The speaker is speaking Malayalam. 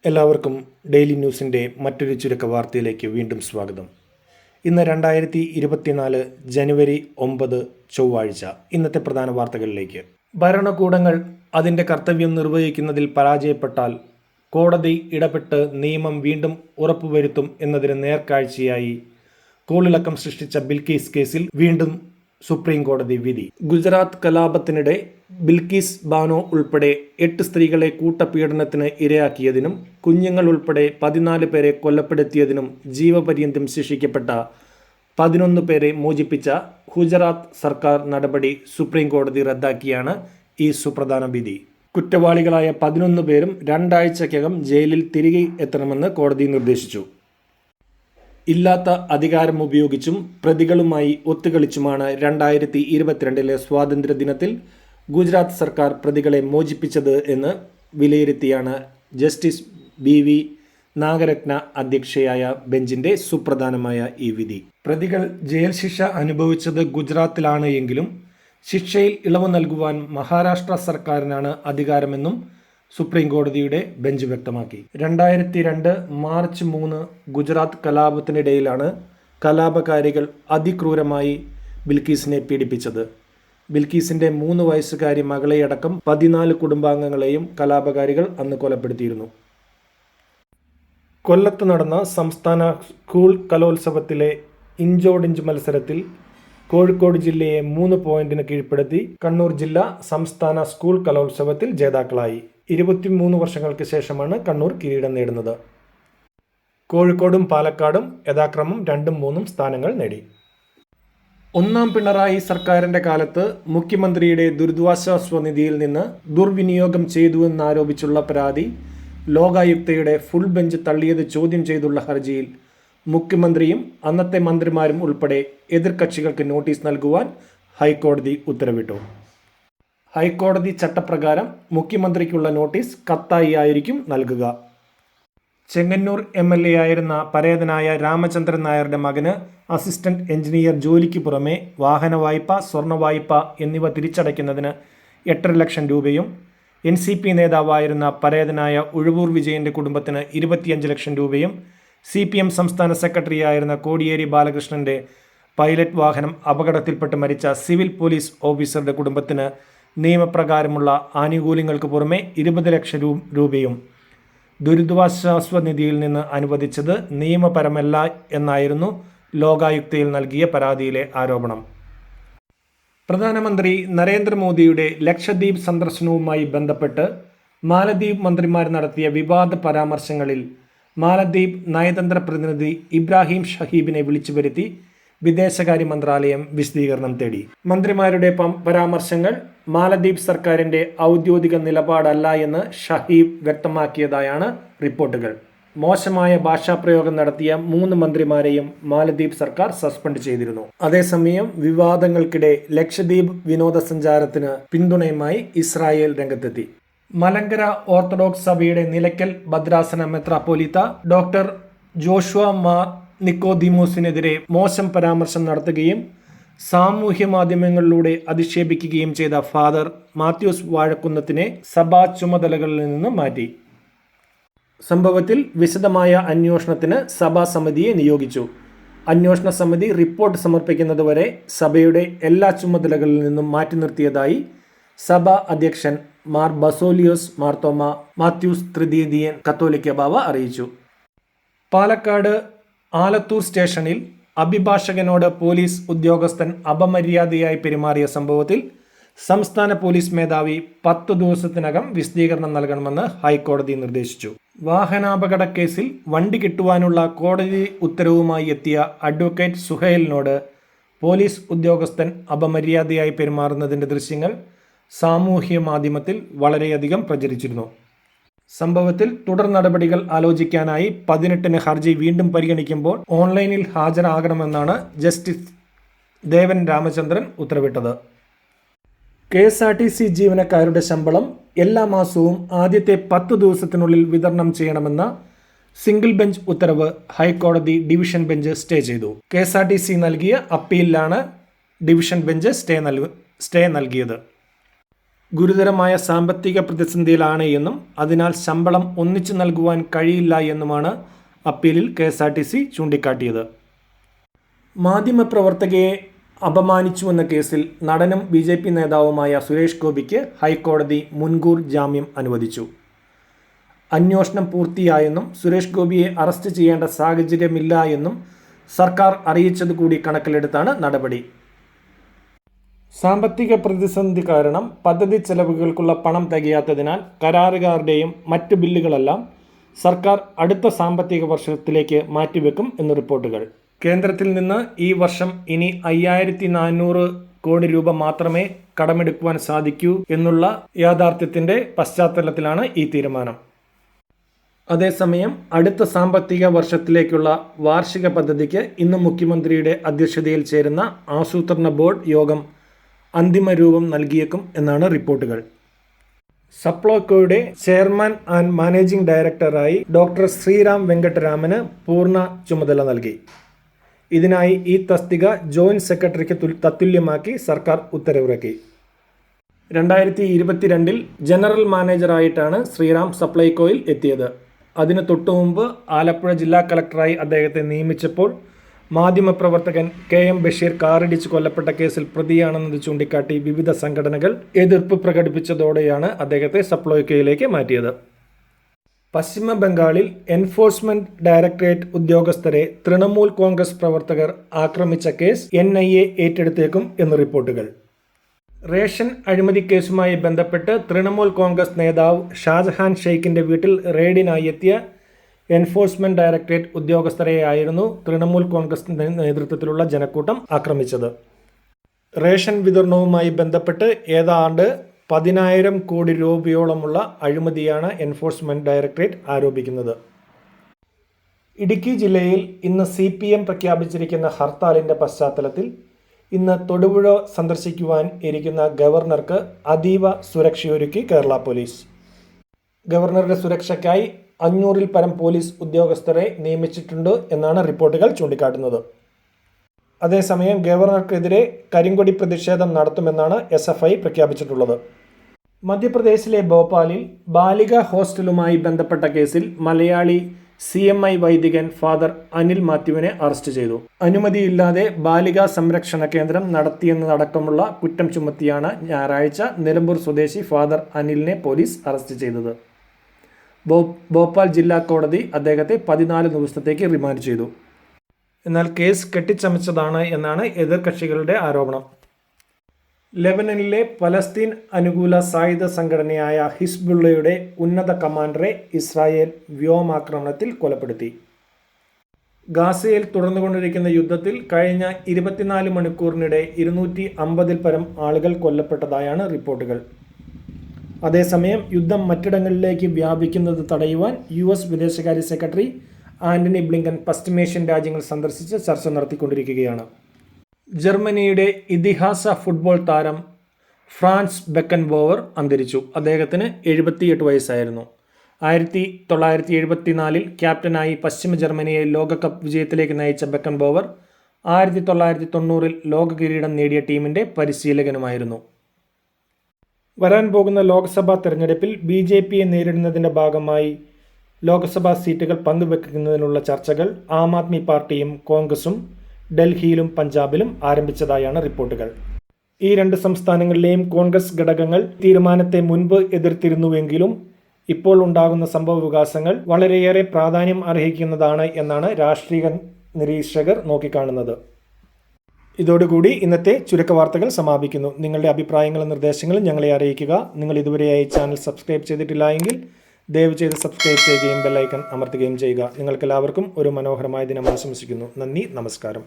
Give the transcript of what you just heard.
എല്ലാവർക്കും ഡെയിലി ന്യൂസിൻ്റെ മറ്റൊരു ചുരുക്ക വാർത്തയിലേക്ക് വീണ്ടും സ്വാഗതം. ഇന്ന് 2024 ജനുവരി 9 ചൊവ്വാഴ്ച. ഇന്നത്തെ പ്രധാന വാർത്തകളിലേക്ക്. ഭരണകൂടങ്ങൾ അതിൻ്റെ കർത്തവ്യം നിർവഹിക്കുന്നതിൽ പരാജയപ്പെട്ടാൽ കോടതി ഇടപെട്ട് നിയമം വീണ്ടും ഉറപ്പുവരുത്തും എന്നതിന് നേർക്കാഴ്ചയായി കോളിളക്കം സൃഷ്ടിച്ച ബിൽക്കീസ് കേസിൽ വീണ്ടും സുപ്രീം കോടതി വിധി. ഗുജറാത്ത് കലാപത്തിനിടെ ബിൽക്കീസ് ബാനോ ഉൾപ്പെടെ 8 സ്ത്രീകളെ കൂട്ടപീഡനത്തിന് ഇരയാക്കിയതിനും കുഞ്ഞുങ്ങൾ ഉൾപ്പെടെ 14 പേരെ കൊലപ്പെടുത്തിയതിനും ജീവപര്യന്തം ശിക്ഷിക്കപ്പെട്ട 11 പേരെ മോചിപ്പിച്ച ഗുജറാത്ത് സർക്കാർ നടപടി സുപ്രീം കോടതി റദ്ദാക്കിയാണ് ഈ സുപ്രധാന വിധി. കുറ്റവാളികളായ 11 പേരും 2 ആഴ്ചയ്ക്കകം ജയിലിൽ തിരികെ എത്തണമെന്ന് കോടതി നിർദ്ദേശിച്ചു. ഇല്ലാത്ത അധികാരം ഉപയോഗിച്ചും പ്രതികളുമായി ഒത്തുകളിച്ചുമാണ് 2022 സ്വാതന്ത്ര്യ ദിനത്തിൽ ഗുജറാത്ത് സർക്കാർ പ്രതികളെ മോചിപ്പിച്ചത് എന്ന് വിലയിരുത്തിയാണ് ജസ്റ്റിസ് BV നാഗരത്ന അധ്യക്ഷയായ ബെഞ്ചിൻ്റെ സുപ്രധാനമായ ഈ വിധി. പ്രതികൾ ജയിൽ ശിക്ഷ അനുഭവിച്ചത് ഗുജറാത്തിലാണ് എങ്കിലും ശിക്ഷയിൽ ഇളവ് നൽകുവാൻ മഹാരാഷ്ട്ര സർക്കാരിനാണ് അധികാരമെന്നും സുപ്രീം കോടതിയുടെ ബെഞ്ച് വ്യക്തമാക്കി. 2002 മാർച്ച് 3 ഗുജറാത്ത് കലാപത്തിനിടയിലാണ് കലാപകാരികൾ അതിക്രൂരമായി ബിൽക്കീസിനെ പീഡിപ്പിച്ചത്. ബിൽക്കീസിൻ്റെ 3 വയസ്സുകാരി മകളെയടക്കം 14 കുടുംബാംഗങ്ങളെയും കലാപകാരികൾ അന്ന് കൊലപ്പെടുത്തിയിരുന്നു. കൊല്ലത്ത് നടന്ന സംസ്ഥാന സ്കൂൾ കലോത്സവത്തിലെ ഇഞ്ചോടിഞ്ച് മത്സരത്തിൽ കോഴിക്കോട് ജില്ലയെ 3 പോയിന്റിന് കീഴ്പ്പെടുത്തി കണ്ണൂർ ജില്ല സംസ്ഥാന സ്കൂൾ കലോത്സവത്തിൽ ജേതാക്കളായി. 23 വർഷങ്ങൾക്ക് ശേഷമാണ് കണ്ണൂർ കിരീടം നേടുന്നത്. കോഴിക്കോടും പാലക്കാടും യഥാക്രമം 2ഉം 3ഉം സ്ഥാനങ്ങൾ നേടി. ഒന്നാം പിണറായി സർക്കാരിൻ്റെ കാലത്ത് മുഖ്യമന്ത്രിയുടെ ദുരിതാശ്വാസ നിധിയിൽ നിന്ന് ദുർവിനിയോഗം ചെയ്തുവെന്നാരോപിച്ചുള്ള പരാതി ലോകായുക്തയുടെ ഫുൾ ബെഞ്ച് തള്ളിയത് ചോദ്യം ചെയ്തുള്ള ഹർജിയിൽ മുഖ്യമന്ത്രിയും അന്നത്തെ മന്ത്രിമാരും ഉൾപ്പെടെ എതിർകക്ഷികൾക്ക് നോട്ടീസ് നൽകുവാൻ ഹൈക്കോടതി ഉത്തരവിട്ടു. ഹൈക്കോടതി ചട്ടപ്രകാരം മുഖ്യമന്ത്രിക്കുള്ള നോട്ടീസ് കത്തായി ആയിരിക്കും നൽകുക. ചെങ്ങന്നൂർ MLA ആയിരുന്ന പരേതനായ രാമചന്ദ്രൻ നായരുടെ മകന് അസിസ്റ്റന്റ് എഞ്ചിനീയർ ജോലിക്ക് പുറമെ വാഹന വായ്പ, സ്വർണ്ണ വായ്പ എന്നിവ തിരിച്ചടയ്ക്കുന്നതിന് 8.5 ലക്ഷം രൂപയും NCP നേതാവായിരുന്ന പരേതനായ ഉഴവൂർ വിജയൻ്റെ കുടുംബത്തിന് 25 ലക്ഷം രൂപയും CPM സംസ്ഥാന സെക്രട്ടറിയായിരുന്ന കോടിയേരി ബാലകൃഷ്ണൻ്റെ പൈലറ്റ് വാഹനം അപകടത്തിൽപ്പെട്ട് മരിച്ച സിവിൽ പോലീസ് ഓഫീസറുടെ കുടുംബത്തിന് നിയമപ്രകാരമുള്ള ആനുകൂല്യങ്ങൾക്ക് പുറമെ 20 ലക്ഷം രൂപയും ദുരിതാശ്വാസ നിധിയിൽ നിന്ന് അനുവദിച്ചത് നിയമപരമല്ല എന്നായിരുന്നു ലോകായുക്തയിൽ നൽകിയ പരാതിയിലെ ആരോപണം. പ്രധാനമന്ത്രി നരേന്ദ്രമോദിയുടെ ലക്ഷദ്വീപ് സന്ദർശനവുമായി ബന്ധപ്പെട്ട് മാലദ്വീപ് മന്ത്രിമാർ നടത്തിയ വിവാദ പരാമർശങ്ങളിൽ മാലദ്വീപ് നയതന്ത്ര പ്രതിനിധി ഇബ്രാഹിം ഷഹീബിനെ വിളിച്ചു വരുത്തി വിദേശകാര്യ മന്ത്രാലയം വിശദീകരണം തേടി. മന്ത്രിമാരുടെ പരാമർശങ്ങൾ മാലദ്വീപ് സർക്കാരിൻ്റെ ഔദ്യോഗിക നിലപാടല്ല എന്ന് ഷഹീബ് വ്യക്തമാക്കിയതായാണ് റിപ്പോർട്ടുകൾ. മോശമായ ഭാഷാപ്രയോഗം നടത്തിയ 3 മന്ത്രിമാരെയും മാലദ്വീപ് സർക്കാർ സസ്പെൻഡ് ചെയ്തിരുന്നു. അതേസമയം വിവാദങ്ങൾക്കിടെ ലക്ഷദ്വീപ് വിനോദസഞ്ചാരത്തിന് പിന്തുണയുമായി ഇസ്രായേൽ രംഗത്തെത്തി. മലങ്കര ഓർത്തഡോക്സ് സഭയുടെ നിലയ്ക്കൽ ഭദ്രാസന മെത്രാപ്പോലീത്ത ഡോക്ടർ ജോഷുവ മാർ നിക്കോദീമോസിനെതിരെ മോശം പരാമർശം നടത്തുകയും സാമൂഹ്യ മാധ്യമങ്ങളിലൂടെ അധിക്ഷേപിക്കുകയും ചെയ്ത ഫാദർ മാത്യൂസ് വാഴക്കുന്നത്തിനെ സഭാ ചുമതലകളിൽ നിന്ന് മാറ്റി. സംഭവത്തിൽ വിശദമായ അന്വേഷണത്തിന് സഭാ സമിതിയെ നിയോഗിച്ചു. അന്വേഷണ സമിതി റിപ്പോർട്ട് സമർപ്പിക്കുന്നതുവരെ സഭയുടെ എല്ലാ ചുമതലകളിൽ നിന്നും മാറ്റി നിർത്തിയതായി സഭാ അധ്യക്ഷൻ മാർ ബസോലിയോസ് മാർത്തോമ മാത്യൂസ് തൃതീയൻ കത്തോലിക്ക ബാവ അറിയിച്ചു. പാലക്കാട് ആലത്തൂർ സ്റ്റേഷനിൽ അഭിഭാഷകനോട് പോലീസ് ഉദ്യോഗസ്ഥൻ അപമര്യാദയായി പെരുമാറിയ സംഭവത്തിൽ സംസ്ഥാന പോലീസ് മേധാവി 10 ദിവസത്തിനകം വിശദീകരണം നൽകണമെന്ന് ഹൈക്കോടതി നിർദ്ദേശിച്ചു. വാഹനാപകട കേസിൽ വണ്ടി കിട്ടുവാനുള്ള കോടതി ഉത്തരവുമായി എത്തിയ അഡ്വക്കേറ്റ് സുഹൈലിനോട് പോലീസ് ഉദ്യോഗസ്ഥൻ അപമര്യാദയായി പെരുമാറുന്നതിൻ്റെ ദൃശ്യങ്ങൾ സാമൂഹ്യ മാധ്യമത്തിൽ വളരെയധികം പ്രചരിച്ചിരുന്നു. സംഭവത്തിൽ തുടർ നടപടികൾ ആലോചിക്കാനായി 18-ന് ഹർജി വീണ്ടും പരിഗണിക്കുമ്പോൾ ഓൺലൈനിൽ ഹാജരാകണമെന്നാണ് ജസ്റ്റിസ് ദേവൻ രാമചന്ദ്രൻ ഉത്തരവിട്ടത്. KSRTC ജീവനക്കാരുടെ ശമ്പളം എല്ലാ മാസവും ആദ്യത്തെ 10 ദിവസത്തിനുള്ളിൽ വിതരണം ചെയ്യണമെന്ന സിംഗിൾ ബെഞ്ച് ഉത്തരവ് ഹൈക്കോടതി ഡിവിഷൻ ബെഞ്ച് സ്റ്റേ ചെയ്തു. KSRTC നൽകിയ അപ്പീലിലാണ് ഡിവിഷൻ ബെഞ്ച് സ്റ്റേ നൽകിയത്. ഗുരുതരമായ സാമ്പത്തിക പ്രതിസന്ധിയിലാണ് എന്നും അതിനാൽ ശമ്പളം ഒന്നിച്ചു നൽകുവാൻ കഴിയില്ല എന്നുമാണ് അപ്പീലിൽ KSRTC ചൂണ്ടിക്കാട്ടിയത്. മാധ്യമപ്രവർത്തകയെ അപമാനിച്ചുവെന്ന കേസിൽ നടനും BJP നേതാവുമായ സുരേഷ് ഗോപിക്ക് ഹൈക്കോടതി മുൻകൂർ ജാമ്യം അനുവദിച്ചു. അന്വേഷണം പൂർത്തിയായെന്നും സുരേഷ് ഗോപിയെ അറസ്റ്റ് ചെയ്യേണ്ട സാഹചര്യമില്ല എന്നും സർക്കാർ അറിയിച്ചതുകൂടി കണക്കിലെടുത്താണ് നടപടി. സാമ്പത്തിക പ്രതിസന്ധി കാരണം പദ്ധതി ചെലവുകൾക്കുള്ള പണം തികയാത്തതിനാൽ കരാറുകാരുടെയും മറ്റ് ബില്ലുകളെല്ലാം സർക്കാർ അടുത്ത സാമ്പത്തിക വർഷത്തിലേക്ക് മാറ്റിവെക്കും എന്ന് റിപ്പോർട്ടുകൾ. കേന്ദ്രത്തിൽ നിന്ന് ഈ വർഷം ഇനി 5400 കോടി രൂപ മാത്രമേ കടമെടുക്കുവാൻ സാധിക്കൂ എന്നുള്ള യാഥാർത്ഥ്യത്തിൻ്റെ പശ്ചാത്തലത്തിലാണ് ഈ തീരുമാനം. അതേസമയം അടുത്ത സാമ്പത്തിക വർഷത്തിലേക്കുള്ള വാർഷിക പദ്ധതിക്ക് ഇന്ന് മുഖ്യമന്ത്രിയുടെ അധ്യക്ഷതയിൽ ചേരുന്ന ആസൂത്രണ ബോർഡ് യോഗം അന്തിമ രൂപം നൽകിയേക്കും എന്നാണ് റിപ്പോർട്ടുകൾ. സപ്ലൈകോയുടെ ചെയർമാൻ ആൻഡ് മാനേജിംഗ് ഡയറക്ടറായി ഡോക്ടർ ശ്രീറാം വെങ്കട്ടരാമന് പൂർണ്ണ ചുമതല നൽകി. ഇതിനായി ഈ തസ്തിക ജോയിന്റ് സെക്രട്ടറിക്ക് തത്തുല്യമാക്കി സർക്കാർ ഉത്തരവിറക്കി. 2022 ജനറൽ മാനേജറായിട്ടാണ് ശ്രീറാം സപ്ലൈകോയിൽ എത്തിയത്. അതിന് തൊട്ടുമുമ്പ് ആലപ്പുഴ ജില്ലാ കളക്ടറായി അദ്ദേഹത്തെ നിയമിച്ചപ്പോൾ മാധ്യമപ്രവർത്തകൻ KM ബഷീർ കാറിടിച്ച് കൊല്ലപ്പെട്ട കേസിൽ പ്രതിയാണെന്നത് ചൂണ്ടിക്കാട്ടി വിവിധ സംഘടനകൾ എതിർപ്പ് പ്രകടിപ്പിച്ചതോടെയാണ് അദ്ദേഹത്തെ സപ്ലൈകോയിലേക്ക് മാറ്റിയത്. പശ്ചിമ ബംഗാളിൽ എൻഫോഴ്സ്മെന്റ് ഡയറക്ടറേറ്റ് ഉദ്യോഗസ്ഥരെ തൃണമൂൽ കോൺഗ്രസ് പ്രവർത്തകർ ആക്രമിച്ച കേസ് NIA ഏറ്റെടുത്തേക്കും എന്ന് റിപ്പോർട്ടുകൾ. റേഷൻ അഴിമതി കേസുമായി ബന്ധപ്പെട്ട് തൃണമൂൽ കോൺഗ്രസ് നേതാവ് ഷാജഹാൻ ഷെയ്ഖിൻ്റെ വീട്ടിൽ റെയ്ഡിനായി എത്തിയ എൻഫോഴ്സ്മെന്റ് ഡയറക്ടറേറ്റ് ഉദ്യോഗസ്ഥരെയായിരുന്നു തൃണമൂൽ കോൺഗ്രസ് നേതൃത്വത്തിലുള്ള ജനക്കൂട്ടം ആക്രമിച്ചത്. റേഷൻ വിതരണവുമായി ബന്ധപ്പെട്ട് ഏതാണ്ട് 10,000 കോടി രൂപയോളമുള്ള അഴിമതിയാണ് എൻഫോഴ്സ്മെന്റ് ഡയറക്ടറേറ്റ് ആരോപിക്കുന്നത്. ഇടുക്കി ജില്ലയിൽ ഇന്ന് CPM പ്രഖ്യാപിച്ചിരിക്കുന്ന ഹർത്താലിൻ്റെ പശ്ചാത്തലത്തിൽ ഇന്ന് തൊടുപുഴ സന്ദർശിക്കുവാൻ ഇരിക്കുന്ന ഗവർണർക്ക് അതീവ സുരക്ഷയൊരുക്കി കേരള പോലീസ്. ഗവർണറുടെ സുരക്ഷയ്ക്കായി 500-ൽ പരം പോലീസ് ഉദ്യോഗസ്ഥരെ നിയമിച്ചിട്ടുണ്ട് എന്നാണ് റിപ്പോർട്ടുകൾ ചൂണ്ടിക്കാട്ടുന്നത്. അതേസമയം ഗവർണർക്കെതിരെ കരിങ്കൊടി പ്രതിഷേധം നടത്തുമെന്നാണ് SFI പ്രഖ്യാപിച്ചിട്ടുള്ളത്. മധ്യപ്രദേശിലെ ഭോപ്പാലിൽ ബാലിക ഹോസ്റ്റലുമായി ബന്ധപ്പെട്ട കേസിൽ മലയാളി CMI വൈദികൻ ഫാദർ അനിൽ മാത്യുവിനെ അറസ്റ്റ് ചെയ്തു. അനുമതിയില്ലാതെ ബാലികാ സംരക്ഷണ കേന്ദ്രം നടത്തിയെന്നതടക്കമുള്ള കുറ്റം ചുമത്തിയാണ് ഞായറാഴ്ച നിലമ്പൂർ സ്വദേശി ഫാദർ അനിലിനെ പോലീസ് അറസ്റ്റ് ചെയ്തത്. ഭോപ്പാൽ ജില്ലാ കോടതി അദ്ദേഹത്തെ 14 ദിവസത്തേക്ക് റിമാൻഡ് ചെയ്തു. എന്നാൽ കേസ് കെട്ടിച്ചമച്ചതാണ് എന്നാണ് എതിർകക്ഷികളുടെ ആരോപണം. ലെബനനിലെ പലസ്തീൻ അനുകൂല സായുധ സംഘടനയായ ഹിസ്ബുള്ളയുടെ ഉന്നത കമാൻഡറെ ഇസ്രായേൽ വ്യോമാക്രമണത്തിൽ കൊലപ്പെടുത്തി. ഗാസയിൽ തുടർന്നുകൊണ്ടിരിക്കുന്ന യുദ്ധത്തിൽ കഴിഞ്ഞ 24 മണിക്കൂറിനിടെ 250-ൽ പരം ആളുകൾ കൊല്ലപ്പെട്ടതായാണ് റിപ്പോർട്ടുകൾ. അതേസമയം യുദ്ധം മറ്റിടങ്ങളിലേക്ക് വ്യാപിക്കുന്നത് തടയുവാൻ US വിദേശകാര്യ സെക്രട്ടറി ആന്റണി ബ്ലിങ്കൻ പശ്ചിമേഷ്യൻ രാജ്യങ്ങൾ സന്ദർശിച്ച് ചർച്ച നടത്തിക്കൊണ്ടിരിക്കുകയാണ്. ജർമ്മനിയുടെ ഇതിഹാസ ഫുട്ബോൾ താരം ഫ്രാൻസ് ബെക്കൻബോവർ അന്തരിച്ചു. അദ്ദേഹത്തിന് 78 വയസ്സായിരുന്നു. 1974-ൽ ക്യാപ്റ്റനായി പശ്ചിമ ജർമ്മനിയെ ലോകകപ്പ് വിജയത്തിലേക്ക് നയിച്ച ബെക്കൻബോവർ 1990-ൽ ലോക കിരീടം നേടിയ ടീമിൻ്റെ പരിശീലകനുമായിരുന്നു. വരാൻ പോകുന്ന ലോക്സഭാ തെരഞ്ഞെടുപ്പിൽ BJPയെ നേരിടുന്നതിൻ്റെ ഭാഗമായി ലോക്സഭാ സീറ്റുകൾ പങ്കുവെക്കുന്നതിനുള്ള ചർച്ചകൾ ആം ആദ്മി പാർട്ടിയും കോൺഗ്രസും ഡൽഹിയിലും പഞ്ചാബിലും ആരംഭിച്ചതായാണ് റിപ്പോർട്ടുകൾ. ഈ 2 സംസ്ഥാനങ്ങളിലെയും കോൺഗ്രസ് ഘടകങ്ങൾ തീരുമാനത്തെ മുൻപ് എതിർത്തിരുന്നുവെങ്കിലും ഇപ്പോൾ ഉണ്ടാകുന്ന സംഭവവികാസങ്ങൾ വളരെയേറെ പ്രാധാന്യം അർഹിക്കുന്നതാണ് എന്നാണ് രാഷ്ട്രീയ നിരീക്ഷകർ നോക്കിക്കാണുന്നത്. ഇതോടുകൂടി ഇന്നത്തെ ചുരുക്ക വാർത്തകൾ സമാപിക്കുന്നു. നിങ്ങളുടെ അഭിപ്രായങ്ങളും നിർദ്ദേശങ്ങളും ഞങ്ങളെ അറിയിക്കുക. നിങ്ങൾ ഇതുവരെയായി ചാനൽ സബ്സ്ക്രൈബ് ചെയ്തിട്ടില്ല എങ്കിൽ ദയവ് ചെയ്ത് സബ്സ്ക്രൈബ് ചെയ്യുകയും ബെല്ലൈക്കൺ അമർത്തുകയും ചെയ്യുക. നിങ്ങൾക്കെല്ലാവർക്കും ഒരു മനോഹരമായ ദിനം ആശംസിക്കുന്നു. നന്ദി, നമസ്കാരം.